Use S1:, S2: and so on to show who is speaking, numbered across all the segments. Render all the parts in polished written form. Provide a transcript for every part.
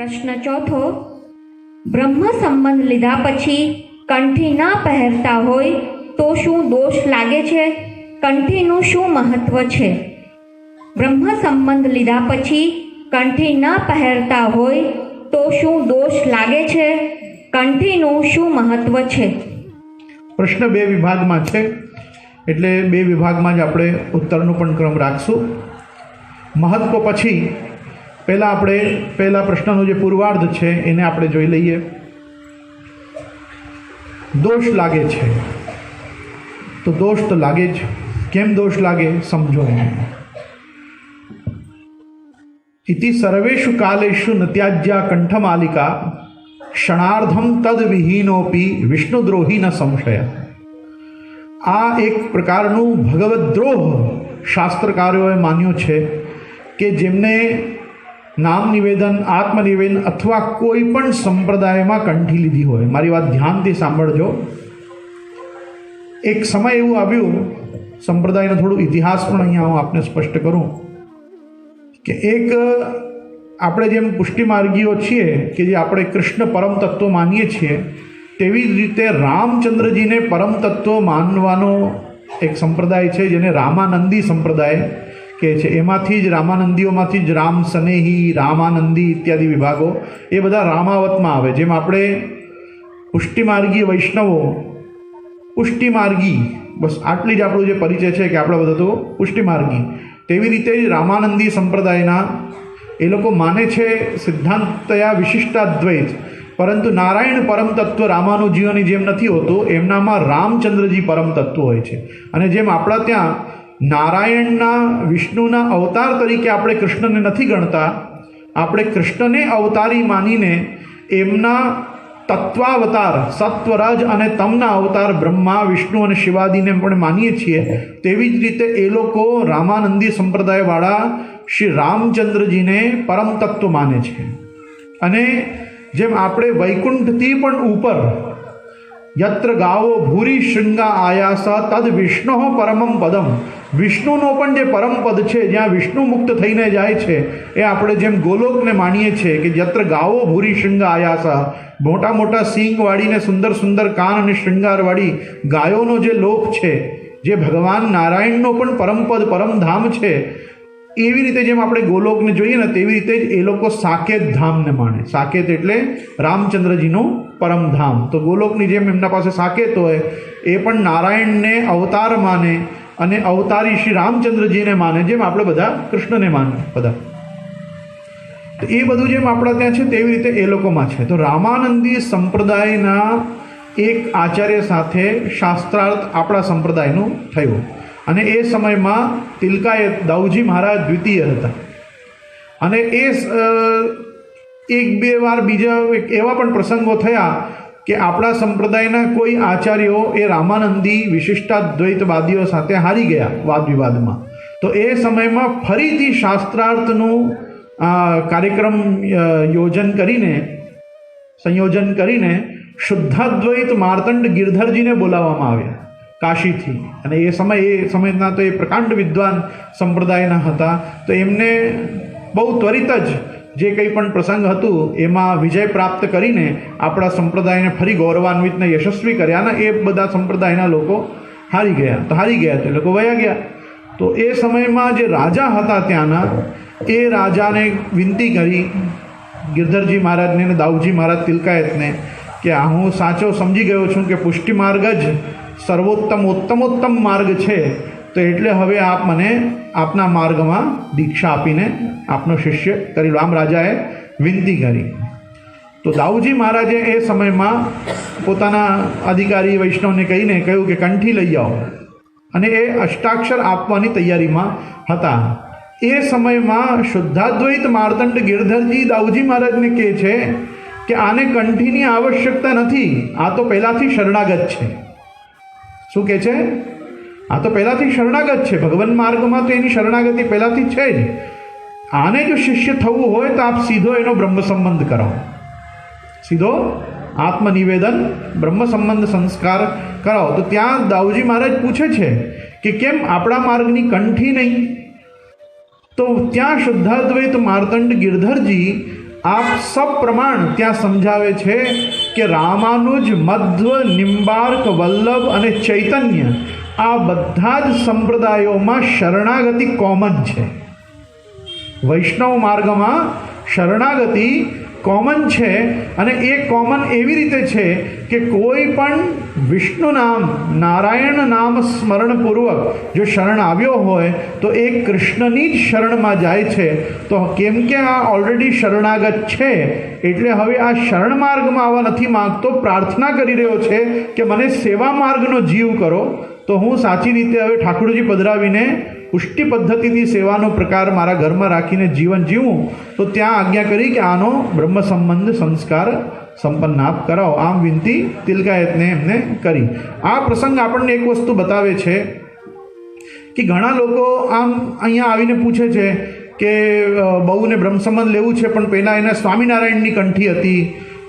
S1: પ્રશ્ન ચોથો, બ્રહ્મ સંબંધ લીધા પછી કંઠી ના પહેરતા હોય તો શું દોષ લાગે છે? કંઠીનું શું મહત્વ છે? બ્રહ્મ સંબંધ લીધા પછી કંઠી ન પહેરતા હોય તો શું દોષ લાગે છે? કંઠીનું શું મહત્વ છે?
S2: પ્રશ્ન બે વિભાગમાં છે, એટલે બે વિભાગમાં જ આપણે ઉત્તરનો પણ ક્રમ રાખશું. મહત્વ પછી પહેલાં આપણે પહેલા પ્રશ્નનો જે પૂર્વાર્ધ છે એને આપણે જોઈ લઈએ. દોષ લાગે છે તો દોષ તો લાગે જ. કેમ દોષ લાગે સમજો. ઇતિ સર્વેષુ કાલેષુ ન ત્યાજ્યા કંઠમાલિકા ક્ષણાર્ધમ તદ વિહીનોપી વિષ્ણુદ્રોહી ન સંશય. આ એક પ્રકારનું ભગવદ્દ્રોહ શાસ્ત્રકારોએ માન્યો છે કે જેમને નામ નિવેદન, આત્મનિવેદન અથવા કોઈ પણ સંપ્રદાયમાં કંઠી લીધી હોય. મારી વાત ધ્યાનથી સાંભળજો. એક સમય એવું આવ્યું, સંપ્રદાયનો થોડું ઇતિહાસ પણ અહીંયા હું આપને સ્પષ્ટ કરું કે એક આપણે જેમ પુષ્ટિમાર્ગીઓ છીએ કે જે આપણે કૃષ્ણ પરમ તત્વ માનીએ છીએ, તેવી જ રીતે રામચંદ્રજીને પરમ તત્વ માનવાનો એક સંપ્રદાય છે જેને રામાનંદી સંપ્રદાય કહે છે. એમાંથી જ રામાનંદીઓમાંથી જ રામ સનેહી, રામાનંદી ઇત્યાદિ વિભાગો એ બધા રામાવતમાં આવે. જેમ આપણે પુષ્ટિમાર્ગી વૈષ્ણવો પુષ્ટિમાર્ગી, બસ આટલી જ આપણો જે પરિચય છે કે આપણે બધા તો પુષ્ટિમાર્ગી, તેવી રીતે જ રામાનંદી સંપ્રદાયના એ લોકો માને છે સિદ્ધાંતયા વિશિષ્ટાદ્વૈત, પરંતુ નારાયણ પરમ તત્વ રામાનુજીઓની જેમ નથી હોતું. એમનામાં રામચંદ્રજી પરમ તત્વ હોય છે. અને જેમ આપણા ત્યાં નારાયણના, વિષ્ણુના અવતાર તરીકે આપણે કૃષ્ણને નથી ગણતા, આપણે કૃષ્ણને અવતારી માનીને એમના તત્વાવતાર સત્વરજ અને તમના અવતાર બ્રહ્મા, વિષ્ણુ અને શિવાદીને પણ માનીએ છીએ. તેવી જ રીતે એ લોકો રામાનંદી સંપ્રદાયવાળા શ્રી રામચંદ્રજીને પરમ તત્વ માને છે. અને જેમ આપણે વૈકુંઠથી પણ ઉપર યત્ર ગાવો ભૂરી શૃંગા આયાસ તદ વિષ્ણુ પરમમ પદમ, વિષ્ણુનો પણ જે પરમ પદ છે જ્યાં વિષ્ણુ મુક્ત થઈને જાય છે એ આપણે જેમ ગોલોકને માનીએ છીએ કે યત્ર ગાવો ભૂરી શૃંગા આયાસ, મોટા મોટા સિંગવાળીને સુંદર સુંદર કાન અને શૃંગારવાળી ગાયોનો જે લોક છે, જે ભગવાન નારાયણનો પણ પરમપદ પરમધામ છે, એવી રીતે જેમ આપણે ગોલોકને જોઈએ ને તેવી રીતે જ એ લોકો સાકેત ધામને માને. સાકેત એટલે રામચંદ્રજીનું પરમધામ. તો ગોલોકની જેમ એમના પાસે સાકેત હોય, એ પણ નારાયણને અવતાર માને અને અવતારી શ્રી રામચંદ્રજીને માને, જેમ આપણે બધા કૃષ્ણને માને બધા. તો એ બધું જેમ આપણા ત્યાં છે તેવી રીતે એ લોકોમાં છે. તો રામાનંદી સંપ્રદાયના એક આચાર્ય સાથે શાસ્ત્રાર્થ આપણા સંપ્રદાયનું થયું. અને એ સમયમાં તિલકાયત દાઉજી મહારાજ દ્વિતીય હતા. અને એ એક બે વાર બીજા એવા પણ પ્રસંગો થયા કે આપણા સંપ્રદાયના કોઈ આચાર્યો એ રામાનંદી વિશિષ્ટાદ્વૈતવાદીઓ સાથે હારી ગયા વાદ વિવાદમાં. તો એ સમયમાં ફરીથી શાસ્ત્રાર્થનું કાર્યક્રમ સંયોજન કરીને શુદ્ધાદ્વૈત માર્તંડ ગિરધરજીને બોલાવવામાં આવ્યા કાશીથી. અને એ સમયના તો એ પ્રકાંડ વિદ્વાન સંપ્રદાયના હતા. તો એમને બહુ ત્વરિત જ જે કંઈ પણ પ્રસંગ હતું એમાં વિજય પ્રાપ્ત કરીને આપણા સંપ્રદાયને ફરી ગૌરવાન્વિત ને યશસ્વી કર્યા. અને એ બધા સંપ્રદાયના લોકો હારી ગયા તો એ લોકો વયા ગયા. તો એ સમયમાં જે રાજા હતા ત્યાંના, એ રાજાને વિનંતી કરી ગિરધરજી મહારાજને અને દાઉજી મહારાજ તિલકાયતને કે હું સાચો સમજી ગયો છું કે પુષ્ટિ માર્ગ જ ઉત્તમોત્તમ માર્ગ છે, તો એટલે હવે આપ મને આપના માર્ગમાં દીક્ષા આપીને આપનો શિષ્ય કરી લો. આમ રાજાએ વિનંતી કરી. તો દાઉજી મહારાજે એ સમયમાં પોતાના અધિકારી વૈષ્ણવને કહીને કહ્યું કે કંઠી લઈ આવો. અને એ અષ્ટાક્ષર આપવાની તૈયારીમાં હતા. એ સમયમાં શુદ્ધાદ્વૈત માર્તંડ ગિરધરજી દાઉજી મહારાજને કહે છે કે આને કંઠીની આવશ્યકતા નથી, આ તો પહેલાંથી શરણાગત છે. શું કહે છે? આ તો પહેલાંથી શરણાગત છે. ભગવાન માર્ગમાં તો એની શરણાગતિ પહેલાંથી છે જ. આને જો શિષ્ય થવું હોય તો આપ સીધો એનો બ્રહ્મ સંબંધ કરાવો, સીધો આત્મનિવેદન બ્રહ્મ સંબંધ સંસ્કાર કરાવો. તો ત્યાં દાઉજી મહારાજ પૂછે છે કે કેમ આપણા માર્ગની કંઠી નહીં? તો ત્યાં શુદ્ધાદ્વૈત માર્તંડ ગિરધરજી આપ સપ્રમાણ ત્યાં સમજાવે છે કે રામાનુજ, મધ્વ, નિમ્બાર્ક, વલ્લભ અને ચૈતન્ય આ બધા જ સંપ્રદાયોમાં શરણાગતિ કોમન છે. વૈષ્ણવ માર્ગમાં શરણાગતિ કોમન છે, અને એ કોમન એવી રીતે છે કે કોઈ પણ વિષ્ણુ નામ, નારાયણ નામ સ્મરણપૂર્વક જો શરણ આવ્યો હોય તો એ કૃષ્ણની જ શરણમાં જાય છે. તો કેમ કે આ ઓલરેડી શરણાગત છે, એટલે હવે આ શરણ માર્ગમાં આવવા નથી માગતો, પ્રાર્થના કરી રહ્યો છે કે મને સેવા માર્ગનો જીવ કરો, તો હું સાચી રીતે હવે ઠાકોરજી પધરાવીને પુષ્ટિ પદ્ધતિથી સેવાનો પ્રકાર મારા ઘરમાં રાખીને જીવન જીવું. તો ત્યાં આજ્ઞા કરી કે આનો બ્રહ્મ સંબંધ સંસ્કાર સંપન્ન આપ કરાવો. આમ વિનંતી તિલકાયતને એમને કરી. આ પ્રસંગ આપણને એક વસ્તુ બતાવે છે કે ઘણા લોકો આમ અહીંયા આવીને પૂછે છે કે બહુને બ્રહ્મ સંબંધ લેવું છે, પણ પહેલાં એને સ્વામિનારાયણની કંઠી હતી,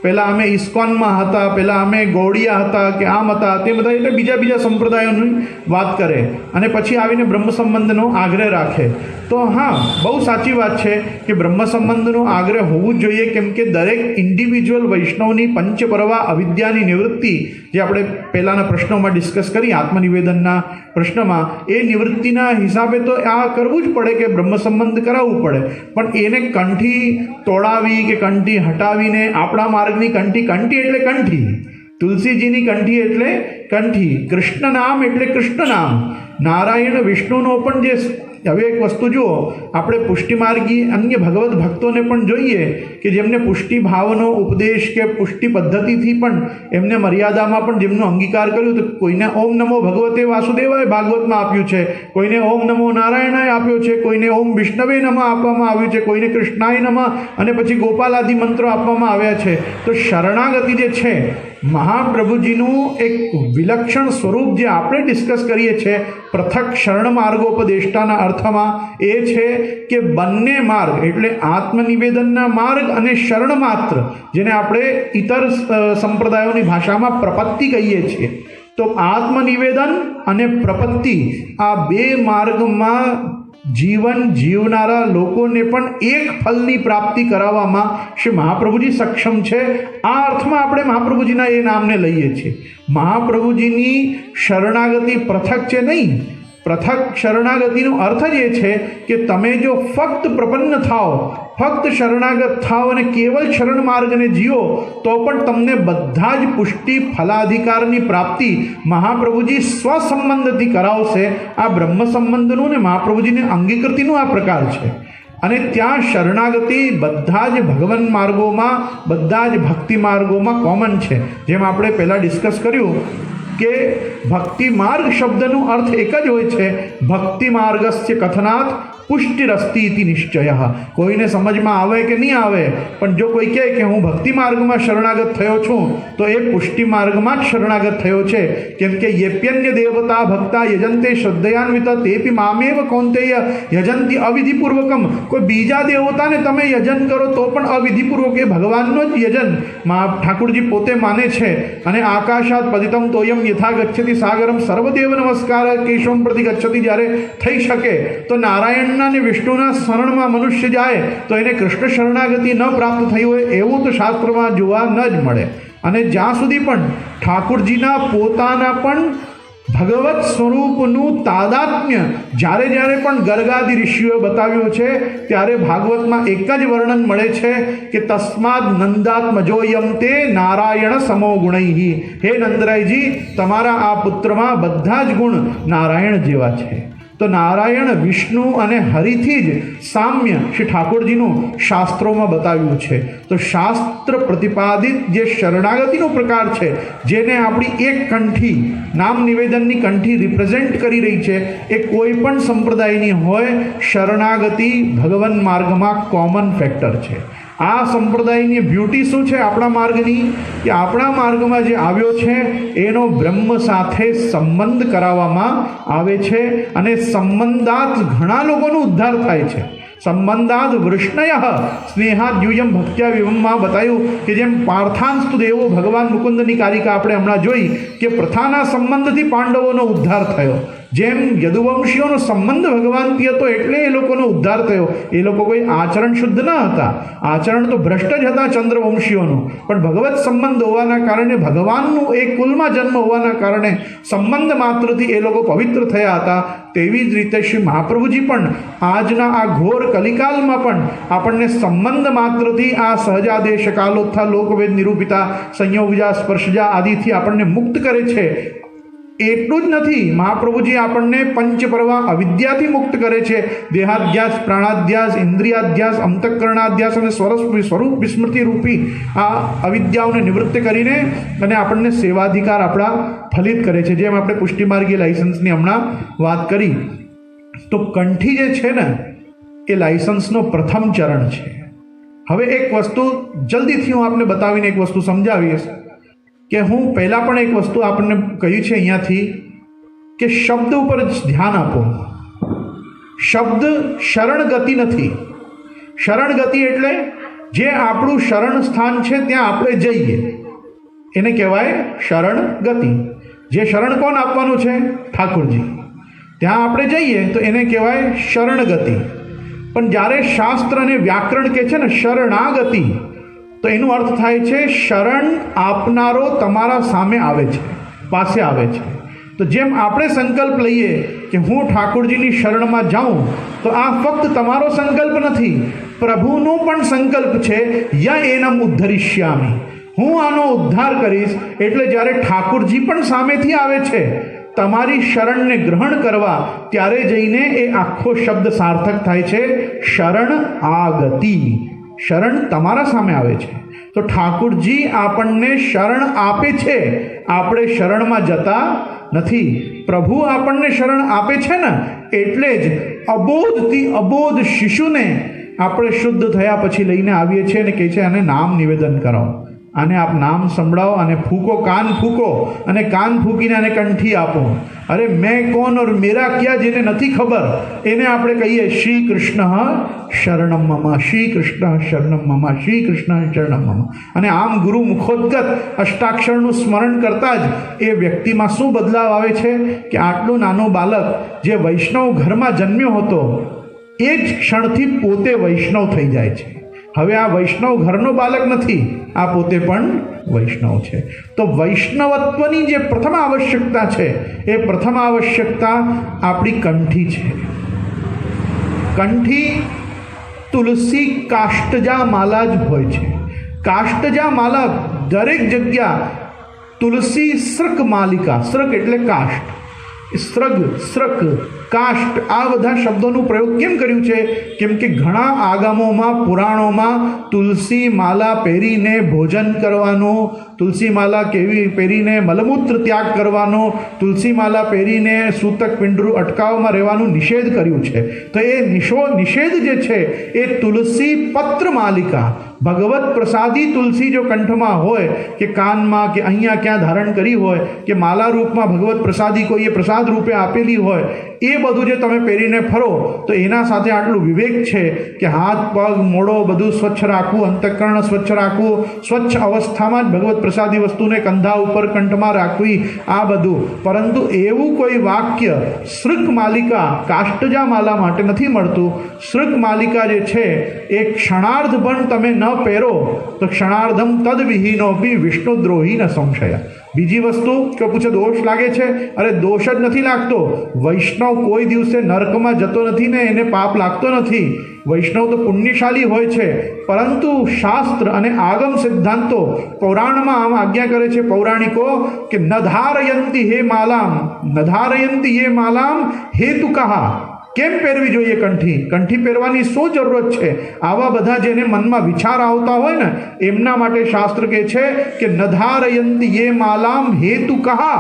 S2: પહેલાં અમે ઇસ્કોનમાં હતા, પહેલાં અમે ગૌડિયા હતા કે આમ હતા, તે બધા એટલે બીજા સંપ્રદાયોની વાત કરે અને પછી આવીને બ્રહ્મ સંબંધનો આગ્રહ રાખે. તો હા, બહુ સાચી વાત છે કે બ્રહ્મ સંબંધનો આગ્રહ હોવું જ જોઈએ, કેમ કે દરેક ઇન્ડિવિજ્યુઅલ વૈષ્ણવની પંચપરવા અવિદ્યાની નિવૃત્તિ, જે આપણે પહેલાંના પ્રશ્નોમાં ડિસ્કસ કરી, આત્મનિવેદનના પ્રશ્નમાં, એ નિવૃત્તિના હિસાબે તો આ કરવું જ પડે કે બ્રહ્મ સંબંધ કરાવવું પડે. પણ એને કંઠી તોડાવી કે કંઠી હટાવીને આપણા માર્ગની કંઠી એટલે કંઠી, તુલસીજીની કંઠી એટલે કંઠી, કૃષ્ણ નામ એટલે કૃષ્ણ નામ, નારાયણ વિષ્ણુનો પણ જે હવે એક વસ્તુ જુઓ, આપણે પુષ્ટિમાર્ગી અન્ય ભગવત ભક્તોને પણ જોઈએ કે જેમને પુષ્ટિ ભાવનો ઉપદેશ કે પુષ્ટિ પદ્ધતિથી પણ એમને મર્યાદામાં પણ જેમનો અંગીકાર કર્યું, તો કોઈને ઓમ નમો ભગવતે વાસુદેવાય ભાગવતમાં આપ્યું છે, કોઈને ઓમ નમો નારાયણાય આપ્યો છે, કોઈને ઓમ વિષ્ણવે નમઃ આપવામાં આવ્યું છે, કોઈને કૃષ્ણાય નમઃ અને પછી ગોપાલાદિ મંત્રો આપવામાં આવ્યા છે. તો શરણાગતિ જે છે, મહાપ્રભુજીનું એક વિલક્ષણ સ્વરૂપ જે આપણે ડિસ્કસ કરીએ છીએ પૃથક શરણ માર્ગોપદેષ્ટાના અર્થમાં, એ છે કે બંને માર્ગ એટલે આત્મનિવેદનના માર્ગ અને શરણ માત્ર, જેને આપણે ઇતર સંપ્રદાયોની ભાષામાં પ્રપત્તિ કહીએ છીએ, તો આત્મનિવેદન અને પ્રપત્તિ આ બે માર્ગમાં જીવન જીવનારા લોકોને પણ એક ફલની પ્રાપ્તિ કરાવવામાં શ્રી મહાપ્રભુજી સક્ષમ છે. આ અર્થમાં આપણે મહાપ્રભુજીના એ નામને લઈએ છીએ. મહાપ્રભુજીની શરણાગતિ પૃથક છે નહીં. પૃથક શરણાગતિનો અર્થ જ એ છે કે તમે જો ફક્ત પ્રપન્ન થાઓ, ફક્ત શરણાગત થાઓ અને કેવલ શરણ માર્ગને જીવો, તો પણ તમને બધા જ પુષ્ટિ ફલાધિકારની પ્રાપ્તિ મહાપ્રભુજી સ્વસંબંધથી કરાવશે. આ બ્રહ્મ સંબંધનું ને મહાપ્રભુજીને અંગીકૃતિનું આ પ્રકાર છે. અને ત્યાં શરણાગતિ બધા જ ભગવાન માર્ગોમાં, બધા જ ભક્તિ માર્ગોમાં કોમન છે. જેમ આપણે પહેલાં ડિસ્કસ કર્યું કે ભક્તિ માર્ગ શબ્દનો અર્થ એક જ હોય છે, ભક્તિ માર્ગસ્ય કથનાત પુષ્ટિરસ્તિ ઇતિ નિશ્ચય. કોઈને સમજમાં આવે કે નહીં આવે, પણ જો કોઈ કહે કે હું ભક્તિ માર્ગમાં શરણાગત થયો છું, તો એ પુષ્ટિ માર્ગમાં જ શરણાગત થયો છે. કેમ કે યેપ્યન્ય દેવતા ભક્તા યજંતે શ્રદ્ધયાન્વિત તેપી મામેવ કૌંતેય યજંતી અવિધિપૂર્વકમ. કોઈ બીજા દેવતાને તમે યજન કરો તો પણ અવિધિપૂર્વક, એ ભગવાનનો જ યજન ઠાકુરજી પોતે માને છે. અને આકાશાત પતિતમ તોયમ યથા ગચ્છતિ સાગરમ સર્વદેવ નમસ્કાર કેશવમ પ્રતિ ગચ્છતિ જ્યારે થઈ શકે, તો નારાયણ અને વિષ્ણુના શરણમાં મનુષ્ય જાય તો એને કૃષ્ણ શરણાગતિ ન પ્રાપ્ત થઈ હોય એવું તો શાસ્ત્રમાં જોવા ન જ મળે. અને જ્યાં સુધી પણ ઠાકુરજીના પોતાના પણ ભગવત સ્વરૂપનું તાદાત્મ્ય જ્યારે પણ ગર્ગાદિ ઋષિઓએ બતાવ્યું છે, ત્યારે ભાગવતમાં એક જ વર્ણન મળે છે કે તસ્માદ નંદાત્મજોયમ તે નારાયણ સમો ગુણૈ. હે નંદરાયજી, તમારા આ પુત્રમાં બધા જ ગુણ નારાયણ જેવા છે. તો નારાયણ, વિષ્ણુ અને હરિથી જ સામ્ય શ્રી ઠાકોરજીનું શાસ્ત્રોમાં બતાવ્યું છે. તો શાસ્ત્ર પ્રતિપાદિત જે શરણાગતિનો પ્રકાર છે, જેને આપણી એક કંઠી નામ નિવેદનની કંઠી રિપ્રેઝેન્ટ કરી રહી છે, એ કોઈ પણ સંપ્રદાયની હોય, શરણાગતિ ભગવાન માર્ગમાં કોમન ફેક્ટર છે. આ સંપ્રદાયની બ્યુટી શું છે આપણા માર્ગની, કે આપણા માર્ગમાં જે આવ્યો છે એનો બ્રહ્મ સાથે સંબંધ કરાવવામાં આવે છે. અને સંબંધાત ઘણા લોકોનો ઉદ્ધાર થાય છે. સંબંધાદ વૃષ્ણય સ્નેહાદ્યુયમ ભક્ત્યા વિવમમાં બતાવ્યું કે જેમ પાર્થાંસ્તુ દેવો ભગવાન મુકુંદની કારિકા આપણે હમણાં જોઈ કે પ્રથાના સંબંધથી પાંડવોનો ઉદ્ધાર થયો. જેમ યદુવંશીઓનો સંબંધ ભગવાનથી હતો એટલે એ લોકોનો ઉદ્ધાર થયો. એ લોકો કોઈ આચરણ શુદ્ધ ન હતા, આચરણ તો ભ્રષ્ટ જ હતા ચંદ્રવંશીઓનું, પણ ભગવત સંબંધ હોવાના કારણે, ભગવાનનું એક કુલમાં જન્મ હોવાના કારણે સંબંધ માત્રથી એ લોકો પવિત્ર થયા હતા. તેવી જ રીતે શ્રી મહાપ્રભુજી પણ આજના આ ઘોર કલિકાલમાં પણ આપણને સંબંધ માત્રથી આ સહજાદેશ કાલોત્થા લોકવેદ નિરૂપિતા સંયોગજા સ્પર્શજા આદિથી આપણને મુક્ત કરે છે. એટલું જ નથી, મહાપ્રભુજી આપણને પંચપર્વા અવિદ્યાથી મુક્ત કરે છે. દેહાધ્યાસ, પ્રાણાધ્યાસ, ઇન્દ્રિયાધ્યાસ, અંતઃકરણાધ્યાસ અને સ્વરૂપ વિસ્મૃતિ રૂપી આ અવિદ્યાઓને નિવૃત્ત કરીને અને આપણને સેવાધિકાર આપણા ફલિત કરે છે. જેમ આપણે પુષ્ટિમાર્ગી લાયસન્સની હમણાં વાત કરી, તો કંઠી જે છે ને એ લાયસન્સનો પ્રથમ ચરણ છે. હવે એક વસ્તુ જલ્દીથી હું આપને બતાવીને એક વસ્તુ સમજાવીશ કે હું પહેલાં પણ એક વસ્તુ આપણને કહ્યું છે અહીંયાથી કે શબ્દ ઉપર જ ધ્યાન આપો. શબ્દ શરણ ગતિ નથી. શરણ ગતિ એટલે જે આપણું શરણ સ્થાન છે ત્યાં આપણે જઈએ એને કહેવાય શરણ ગતિ. જે શરણ કોણ આપવાનું છે? ઠાકોરજી. ત્યાં આપણે જઈએ તો એને કહેવાય શરણ ગતિ. પણ જ્યારે શાસ્ત્ર અને વ્યાકરણ કહે છે ને શરણાગતિ, તો એનો અર્થ થાય છે શરણ આપનારો તમારા સામે આવે છે, પાસે આવે છે. તો જેમ આપણે સંકલ્પ લઈએ કે હું ઠાકોરજીની શરણમાં જાઉં, તો આ ફક્ત તમારો સંકલ્પ નથી, પ્રભુનો પણ સંકલ્પ છે. ય એનમ ઉદ્ધરિષ્યામિ, હું આનો ઉદ્ધાર કરીશ. એટલે જ્યારે ઠાકોરજી પણ સામેથી આવે છે તમારી શરણને ગ્રહણ કરવા, ત્યારે જઈને એ આખો શબ્દ સાર્થક થાય છે. શરણ આગતિ, શરણ તમારા સામે આવે છે. તો ઠાકોરજી આપણને શરણ આપે છે, આપણે શરણમાં જતા નથી. પ્રભુ આપણને શરણ આપે છે ને, એટલે જ અબોધથી અબોધ શિશુને આપણે શુદ્ધ થયા પછી લઈને આવીએ છીએ અને કહે છે આને નામ નિવેદન કરાવો, આને આપ નામ સંભળાવો અને ફૂંકો, કાન ફૂંકો અને કાન ફૂંકીને આને કંઠી આપો. અરે મેં કોણ ઓર મેરા ક્યાં, જેને નથી ખબર એને આપણે કહીએ શ્રી કૃષ્ણ શરણમ મમ, શ્રી કૃષ્ણ શરણમ મમ, શ્રી કૃષ્ણ શરણમ મમ. અને આમ ગુરુ મુખોદ્ગત અષ્ટાક્ષરનું સ્મરણ કરતાં જ એ વ્યક્તિમાં શું બદલાવ આવે છે કે આટલું નાનું બાળક જે વૈષ્ણવ ઘરમાં જન્મ્યો હતો એ જ ક્ષણથી પોતે વૈષ્ણવ થઈ જાય છે. હવે આ વૈષ્ણવ ઘરનો બાળક નથી, આ પોતે પણ વૈષ્ણવ છે. તો વૈષ્ણવત્વની જે પ્રથમ આવશ્યકતા છે એ પ્રથમ આવશ્યકતા આપણી કંઠી છે. કંઠી તુલસી કાષ્ટજા માલા જ હોય છે. કાષ્ટજા માલા દરેક જગ્યા, તુલસી સ્રક માલિકા, સ્રક એટલે કાષ્ટ, સ્રગ, સ્રક, કાષ્ટ, આ બધા શબ્દોનું પ્રયોગ કેમ કર્યું છે? કેમ કે ઘણા આગમોમાં, પુરાણોમાં તુલસી માલા પહેરીને ભોજન કરવાનું, તુલસી માલા કેવી પહેરીને મલમૂત્ર ત્યાગ કરવાનો, તુલસી માલા પહેરીને સૂતક પિંડરું અટકાવમાં રહેવાનું નિષેધ કર્યું છે. તો એ નિષેધ જે છે એ તુલસી પત્ર માલિકા, ભગવત પ્રસાદી તુલસી જો કંઠમાં હોય કે કાનમાં કે અહીંયા ક્યાં ધારણ કરી હોય કે માલા રૂપમાં ભગવત પ્રસાદી કોઈએ પ્રસાદ રૂપે આપેલી હોય, એ બધું જે તમે પહેરીને ફરો, તો એના સાથે આટલું વિવેક છે કે હાથ પગ મોઢો બધું સ્વચ્છ રાખવું, અંતઃકરણ સ્વચ્છ રાખવું, સ્વચ્છ અવસ્થામાં જ ભગવત પ્રસાદી વસ્તુને કંધા ઉપર કંઠમાં રાખવી, આ બધું. પરંતુ એવું કોઈ વાક્ય સૃક માલિકા, કાષ્ટજા માલા માટે નથી મળતું. સૃક માલિકા જે છે એ ક્ષણાર્ધ પણ તમે ન પહેરો તો ક્ષણાર્ધમ તદ વિહીનો બી વિષ્ણુદ્રોહી ન સંશય. બીજી વસ્તુ કે પૂછે દોષ લાગે છે, અરે દોષ જ નથી લાગતો. વૈષ્ણવ કોઈ દિવસે નરકમાં જતો નથી ને એને પાપ લાગતો નથી. વૈષ્ણવ તો પુણ્યશાળી હોય છે, પરંતુ શાસ્ત્ર અને આગમ સિદ્ધાંતો પૌરાણમાં આમ આજ્ઞા કરે છે પૌરાણિકો કે ન ધારયંતી હે માલામ, ન ધારયંતી હે માલામ હેતુ કહા. કેમ પહેરવી જોઈએ કંઠી? કંઠી પહેરવાની શું જરૂરત છે? આવા બધા જેને મનમાં વિચાર આવતા હોય ને એમના માટે શાસ્ત્ર કહે છે કે ન ધારયંતી યે માલામ હેતુ કહા.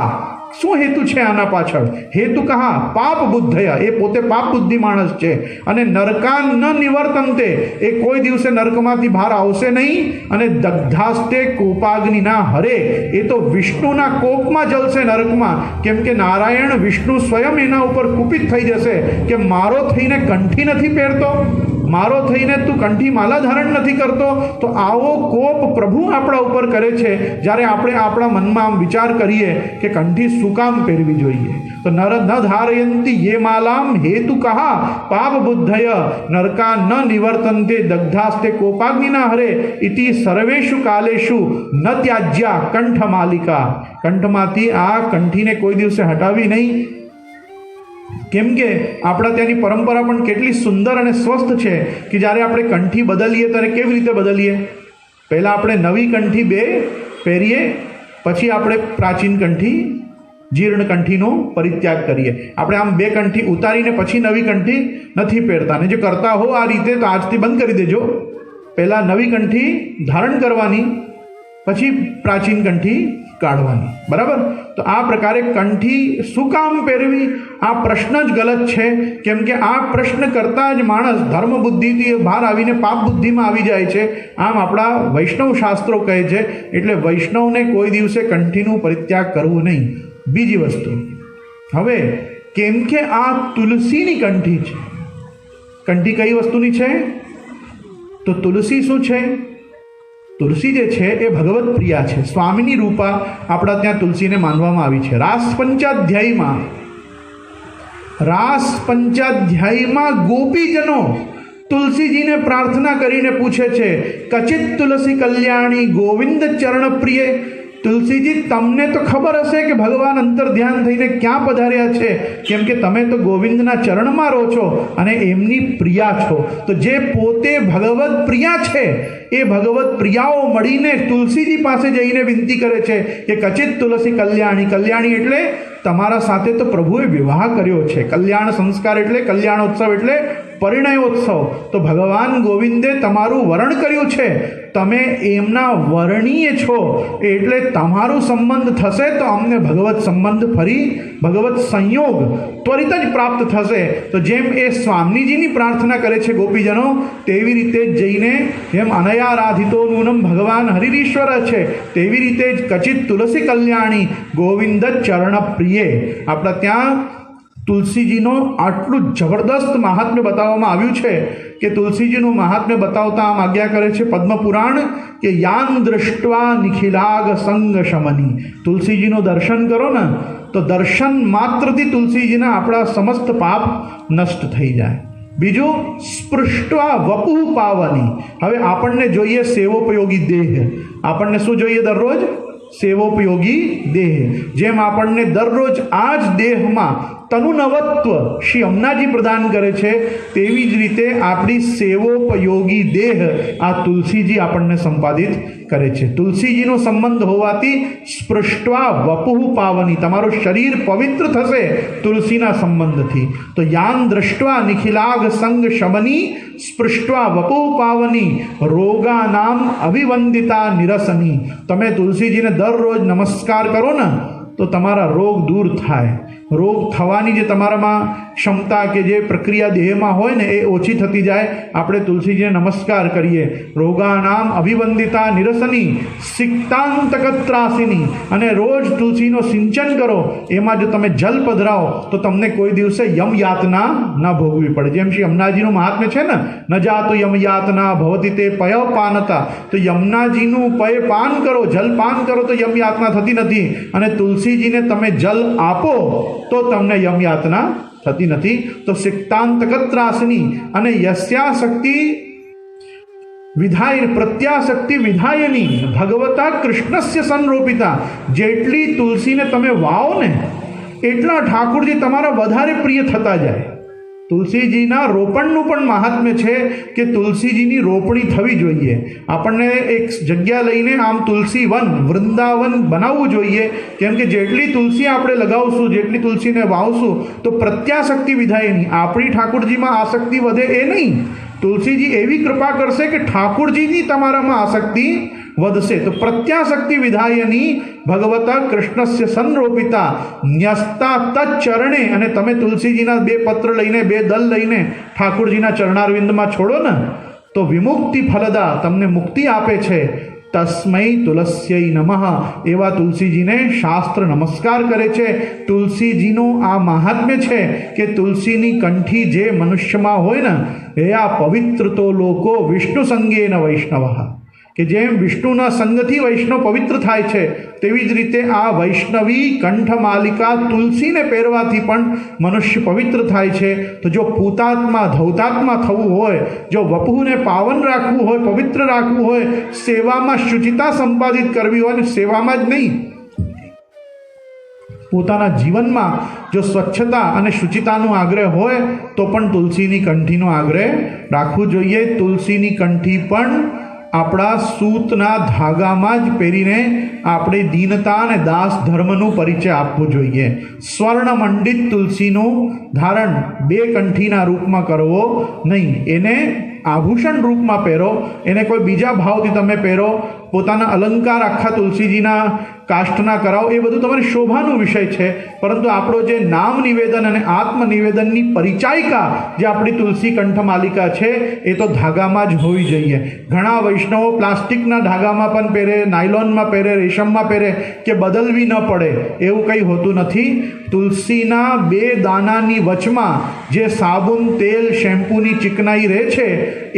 S2: શું હેતુ છે આના પાછળ? હેતુ કહા પાપ બુદ્ધયા, એ પોતે પાપ બુદ્ધિ માણસ છે. અને નરકાન ન નિવર્તનતે, એ કોઈ દિવસે નરકમાંથી બહાર આવશે નહીં. અને દગ્ધાસ્તે કોપાગ્નિના હરે, એ તો વિષ્ણુના કોપમાં જલશે નરકમાં. કેમ કે નારાયણ વિષ્ણુ સ્વયં એના ઉપર કુપિત થઈ જશે કે મારો થઈને કંઠી નથી પહેરતો, મારો થઈને તું કંઠી માલા ધારણ નથી કરતો. તો આવો કોપ પ્રભુ આપણા ઉપર કરે છે જ્યારે આપણે આપણા મનમાં આમ વિચાર કરીએ કે કંઠી શું કામ પહેરવી જોઈએ. તો નર ન ધારયંતી યે માલામ હેતુ કહા પાપ બુદ્ધય નરકા ન નિવર્તન્તે દગ્ધાસ્તે કોપાગ્નિના હરે ઇતિ સર્વેષુ કાલેષુ ન ત્યાજ્યા કંઠ માલિકા. કંઠમાંથી આ કંઠીને કોઈ દિવસે હટાવી નહીં. કેમ કે આપણા ત્યાંની પરંપરા પણ કેટલી સુંદર અને સ્વસ્થ છે કે જ્યારે આપણે કંઠી બદલીએ ત્યારે કેવી રીતે બદલીએ? પહેલાં આપણે નવી કંઠી બે પહેરીએ, પછી આપણે પ્રાચીન કંઠી જીર્ણ કંઠીનો પરિત્યાગ કરીએ. આપણે આમ બે કંઠી ઉતારીને પછી નવી કંઠી નથી પહેરતા. અને જો કરતા હો આ રીતે તો આજથી બંધ કરી દેજો. પહેલાં નવી કંઠી ધારણ કરવાની, પછી પ્રાચીન કંઠી કાઢવાની. બરાબર? તો આ પ્રકારે કંઠી શું કામ પહેરવી? આ પ્રશ્ન જ ગલત છે. કેમ કે આ પ્રશ્ન કરતાં જ માણસ ધર્મ બુદ્ધિથી બહાર આવીને પાપ બુદ્ધિમાં આવી જાય છે. આમ આપણા વૈષ્ણવ શાસ્ત્રો કહે છે. એટલે વૈષ્ણવને કોઈ દિવસે કંઠીનું પરિત્યાગ કરવું નહીં. બીજી વસ્તુ, હવે કેમ કે આ તુલસીની કંઠી છે. કંઠી કઈ વસ્તુની છે? તો તુલસી શું છે? તુલસી જે છે એ ભગવત પ્રિયા છે. સ્વામીની રૂપા આપણા ત્યાં તુલસીને માનવામાં આવી છે. રાસ પંચાધ્યાયમાં ગોપીજનો તુલસીજીને પ્રાર્થના કરીને પૂછે છે, કચિત તુલસી કલ્યાણી ગોવિંદ ચરણ પ્રિય. તુલસીજી, તમને તો ખબર હશે કે ભગવાન અંતર ધ્યાન થઈને ક્યાં પધાર્યા છે, કેમ કે તમે તો ગોવિંદના ચરણમાં રહો છો અને એમની પ્રિયા છો. તો જે પોતે ભગવત પ્રિયા છે એ ભગવત પ્રિયાઓ મળીને તુલસીજી પાસે જઈને વિનંતી કરે છે કે કચિત તુલસી કલ્યાણી. કલ્યાણી એટલે તમારા સાથે તો પ્રભુએ વિવાહ કર્યો છે. કલ્યાણ સંસ્કાર એટલે કલ્યાણોત્સવ એટલે પરિણયોત્સવ. તો ભગવાન ગોવિંદે તમારું વરણ કર્યું છે, તમે એમના વર્ણીય છો, એટલે તમારું સંબંધ થશે તો અમને ભગવત સંબંધ ફરી ભગવત સંયોગ ત્વરિત જ પ્રાપ્ત થશે. તો જેમ એ સ્વામીજીની પ્રાર્થના કરે છે ગોપીજનો, તેવી રીતે જ જઈને જેમ અનયારાધિતો નૂનમ ભગવાન હરિરીશ્વર છે, તેવી રીતે જ કચિત તુલસી કલ્યાણી ગોવિંદ ચરણ પ્રિય. આપણા ત્યાં તુલસીજીનો આટલું જબરદસ્ત મહાત્મ્ય બતાવવામાં આવ્યું છે કે તુલસીજીનું મહાત્મ્ય બતાવતા આમ આજ્ઞા કરે છે પદ્મપુરાણ કે યાન દૃષ્ટવા નિખિલાગ સંગ શમની. તુલસીજીનું દર્શન કરો ને તો દર્શન માત્રથી તુલસીજીના આપણા સમસ્ત પાપ નષ્ટ થઈ જાય. બીજું, સ્પૃષ્ટવા વપુ પાવની. હવે આપણને જોઈએ સેવોપયોગી દેહ. આપણને શું જોઈએ દરરોજ? સેવોપયોગી દેહ. જેમ આપણને દરરોજ આ જ દેહમાં તનુનવત્વ શ્રી અમનાજી પ્રદાન કરે છે, તેવી જ રીતે આપણી સેવોપયોગી દેહ આ તુલસીજી આપણને સંપાદિત કરે છે. તુલસીજીનો સંબંધ હોવાથી સ્પૃષ્ટવા વપુઃ પાવની, તમારું શરીર પવિત્ર થશે તુલસીના સંબંધથી. તો યાન દ્રષ્ટવા નિખિલાગ સંગ શમની સ્પૃષ્ટવા વપુઃ પાવની રોગાનામ અભિવંદિતા નિરસની. તમે તુલસીજીને દરરોજ નમસ્કાર કરો ને તો તમારા રોગ દૂર થાય. રોગ થવાની જે તમારામાં ક્ષમતા કે જે પ્રક્રિયા દેહમાં હોય ને એ ઓછી થતી જાય. આપણે તુલસીજીને નમસ્કાર કરીએ. રોગાનામ અભિવંદિતા નિરસની સિક્તાંતકત્રાસિની. અને રોજ તુલસીનો સિંચન કરો. એમાં જો તમે જલ પધરાવો તો તમને કોઈ દિવસે યમ યાતના ન ભોગવી પડે. જેમ શ્રી યમુનાજીનું મહાત્મ્ય છે ને, ન જાતું યમ યાતના ભવતી તે પય પાનતા. તો યમુનાજીનું પય પાન કરો, જલ પાન કરો તો યમ યાતના થતી નથી. અને તુલસીજીને તમે જલ આપો તો તમને યમ યાતના થતી નથી. તો સિક્તાંતકત્રાસની. અને યસ્યાશક્તિ વિધાય પ્રત્યાશક્તિ વિધાયની ભગવતા કૃષ્ણસ્ય સંરોપિતા. જેટલી તુલસીને તમે વાવો ને એટલા ઠાકુરજી તમારા વધારે પ્રિય થતા જાય. તુલસીજીના રોપણનું પણ મહાત્મ્ય છે કે તુલસીજીની રોપણી થવી જોઈએ. આપણને એક જગ્યા લઈને આમ તુલસી વન વૃંદાવન બનાવવું જોઈએ. કેમ કે જેટલી તુલસી આપણે લગાવશું, જેટલી તુલસીને વાવશું તો પ્રત્યાશક્તિ વિધાયની, આપણી ઠાકુરજીમાં આસક્તિ વધે એ નહીં. તુલસીજી એવી કૃપા કરશે કે ઠાકુરજીની તમારામાં આસક્તિ વધશે. તો પ્રત્યાશક્તિ વિધાયની ભગવતા કૃષ્ણસ્ય સંરોપિતા ન્યસ્તા તચ્ચરણે. અને તમે તુલસીજીના 2 પત્ર લઈને 2 દલ લઈને ઠાકુરજીના ચરણારવિંદમાં છોડો ને તો વિમુક્તિ ફલદા, તમને મુક્તિ આપે છે. તસ્મૈ તુલસ્यै નમઃ. એવા તુલસીજીને શાસ્ત્ર નમસ્કાર કરે છે. તુલસીજીનું આ મહાત્મ્ય છે કે તુલસીની કંઠી જે મનુષ્યમાં હોય ને એ આ પવિત્ર તો લોકો વિષ્ણુ સંગેન વૈષ્ણવ. કે જેમ વિષ્ણુના સંગથી વૈષ્ણવ પવિત્ર થાય છે તેવી જ રીતે આ વૈષ્ણવી કંઠમાલિકા તુલસીને પહેરવાથી પણ મનુષ્ય પવિત્ર થાય છે. તો જો પૂતાત્મા ધૌતાત્મા થવું હોય, જો વપુને પાવન રાખવું હોય, પવિત્ર રાખવું હોય, સેવામાં શુચિતા સંપાદિત કરવી હોય, ને સેવામાં જ નહીં, પોતાના જીવનમાં જો સ્વચ્છતા અને શુચિતાનો આગ્રહ હોય તો પણ તુલસીની કંઠીનો આગ્રહ રાખવું જોઈએ. તુલસીની કંઠી પણ આપણા સૂતના ધાગામાં જ પહેરીને આપણે દીનતા અને દાસ ધર્મનું પરિચય આપવો જોઈએ. સ્વર્ણમંડિત તુલસીનું ધારણ બે કંઠીના રૂપમાં કરવો નહીં. એને આભૂષણ રૂપમાં પહેરો, એને કોઈ બીજા ભાવથી તમે પહેરો, પોતાના અલંકાર આખા તુલસીજીના કાષ્ઠના કરાવો, એ બધું તમારી શોભાનો વિષય છે. પરંતુ આપણો જે નામ નિવેદન અને આત્મનિવેદનની પરિચાયિકા જે આપણી તુલસી કંઠમાલિકા છે એ તો ધાગામાં જ હોવી જોઈએ. ઘણા વૈષ્ણવો પ્લાસ્ટિકના ધાગામાં પણ પહેરે, નાયલોનમાં પહેરે, રેશમમાં પહેરે કે બદલવી ન પડે, એવું કંઈ હોતું નથી. તુલસીના બે દાનાની વચમાં જે સાબુન, તેલ, શેમ્પૂની ચીકનાઈ રહે છે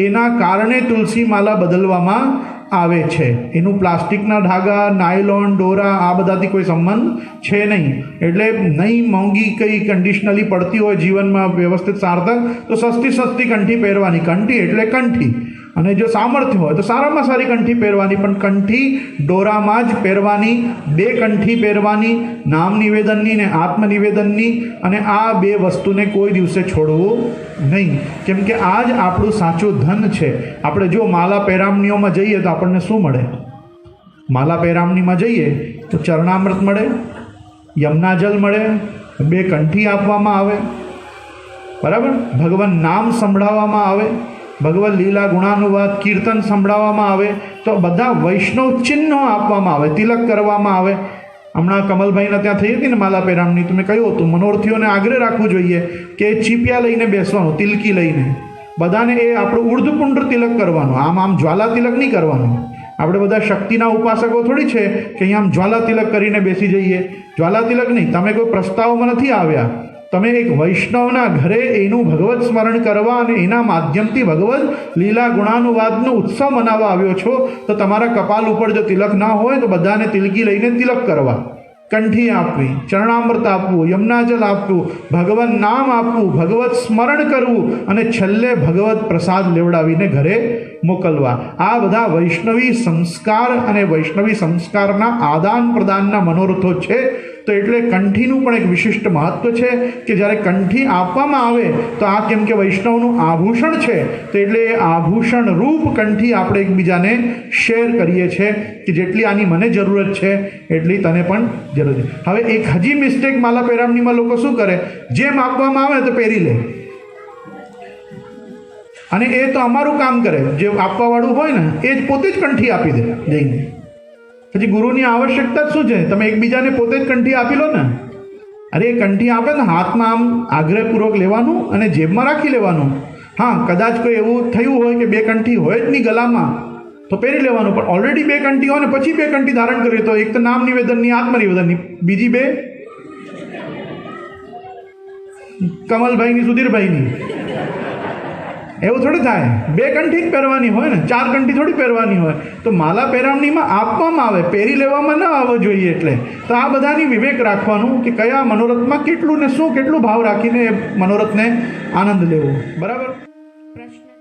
S2: એના કારણે તુલસી માલા બદલવામાં આવે છે. એનું પ્લાસ્ટિકના ધાગા, નાયલોન, દોરા આ બધાથી કોઈ સંબંધ છે નહીં. એટલે નહીં મોંઘી કંઈ કન્ડિશનલી પડતી હોય જીવનમાં વ્યવસ્થિત સાર્થક તો સસ્તી કંઠી પહેરવાની. કંઠી એટલે કંઠી, અને જો સામર્થ્ય હોય તો સારામાં સારી કંઠી પહેરવાની, પણ કંઠી દોરામાં જ પહેરવાની. બે કંઠી પહેરવાની, નામ નિવેદનની ને આત્મનિવેદનની, અને આ બે વસ્તુને કોઈ દિવસે છોડવું નહીં. કેમ કે આ જ આપણું સાચું ધન છે. આપણે જો માલા પેરામણીઓમાં જઈએ તો આપણને શું મળે? માલા પેરામણીમાં જઈએ તો ચરણામૃત મળે, યમુનાજલ મળે, બે કંઠી આપવામાં આવે, બરાબર, ભગવાન નામ સંભળાવવામાં આવે, ભગવદ લીલા ગુણાનુવાદ કીર્તન સંભળાવવામાં આવે, તો બધા વૈષ્ણવ ચિહ્નો આપવામાં આવે, તિલક કરવામાં આવે. હમણાં કમલભાઈના ત્યાં થઈ હતી ને માલા પેરામણી, તો મેં કહ્યું હતું મનોરથીઓને આગ્રહ રાખવું જોઈએ કે ચીપિયા લઈને બેસવાનું, તિલકી લઈને, બધાને એ આપણું ઉર્ધ્વપુંડ તિલક કરવાનું. આમ જ્વાલા તિલક નહીં કરવાનું. આપણે બધા શક્તિના ઉપાસકો થોડી છે કે અહીંયા આમ જ્વાલા તિલક કરીને બેસી જઈએ. જ્વાલા તિલક નહીં. તમે કોઈ પ્રસ્તાવમાં નથી આવ્યા, તમે એક વૈષ્ણવના ઘરે એનું ભગવત સ્મરણ કરવા અને એના માધ્યમથી ભગવદ લીલા ગુણાનુવાદનો ઉત્સવ મનાવવા આવ્યો છો, તો તમારા કપાલ ઉપર જો તિલક ના હોય તો બધાને તિલકી લઈને તિલક કરવા, કંઠી આપવી, ચરણામૃત આપવું, યમુનાજલ આપવું, ભગવાન નામ આપવું, ભગવત સ્મરણ કરવું, અને છેલ્લે ભગવત પ્રસાદ લેવડાવીને ઘરે મોકલવા. આ બધા વૈષ્ણવી સંસ્કાર અને વૈષ્ણવી સંસ્કારના આદાન પ્રદાનના મનોરથો છે. તો એટલે કંઠીનું પણ એક વિશિષ્ટ મહત્વ છે કે જ્યારે કંઠી આપવામાં આવે તો આ કેમ કે વૈષ્ણવનું આભૂષણ છે, તો એટલે એ આભૂષણ રૂપ કંઠી આપણે એકબીજાને શેર કરીએ છીએ કે જેટલી આની મને જરૂરત છે એટલી તને પણ જરૂર છે. હવે એક હજી મિસ્ટેક માલા પેરામણીમાં લોકો શું કરે, જેમ આપવામાં આવે તો પહેરી લે, અને એ તો અમારું કામ કરે, જે આપવાવાળું હોય ને એ જ પોતે જ કંઠી આપી દે જઈને. પછી ગુરુની આવશ્યકતા શું છે? તમે એકબીજાને પોતે જ કંઠી આપી લો ને. અરે એ કંઠી આપે ને હાથમાં આમ આગ્રહપૂર્વક લેવાનું અને જેબમાં રાખી લેવાનું. હા, કદાચ કોઈ એવું થયું હોય કે બે કંઠી હોય જ નહીં ગલામાં તો પહેરી લેવાનું, પણ ઓલરેડી બે કંઠી હોય ને પછી બે કંઠી ધારણ કરી તો એક તો નામ નિવેદનની, આત્મનિવેદનની, બીજી બે કમલભાઈની, સુધીરભાઈની. એવું થોડી થાય. બે કંઠી જ પહેરવાની હોય ને, ચાર કંઠી થોડી પહેરવાની હોય. તો માલા પેરામણીમાં આપવામાં આવે, પહેરી લેવામાં ન આવવો જોઈએ. એટલે તો આ બધાની વિવેક રાખવાનું કે કયા મનોરથમાં કેટલું ને શું, કેટલું ભાવ રાખીને એ મનોરથને આનંદ લેવો. બરાબર.
S1: પ્રશ્ન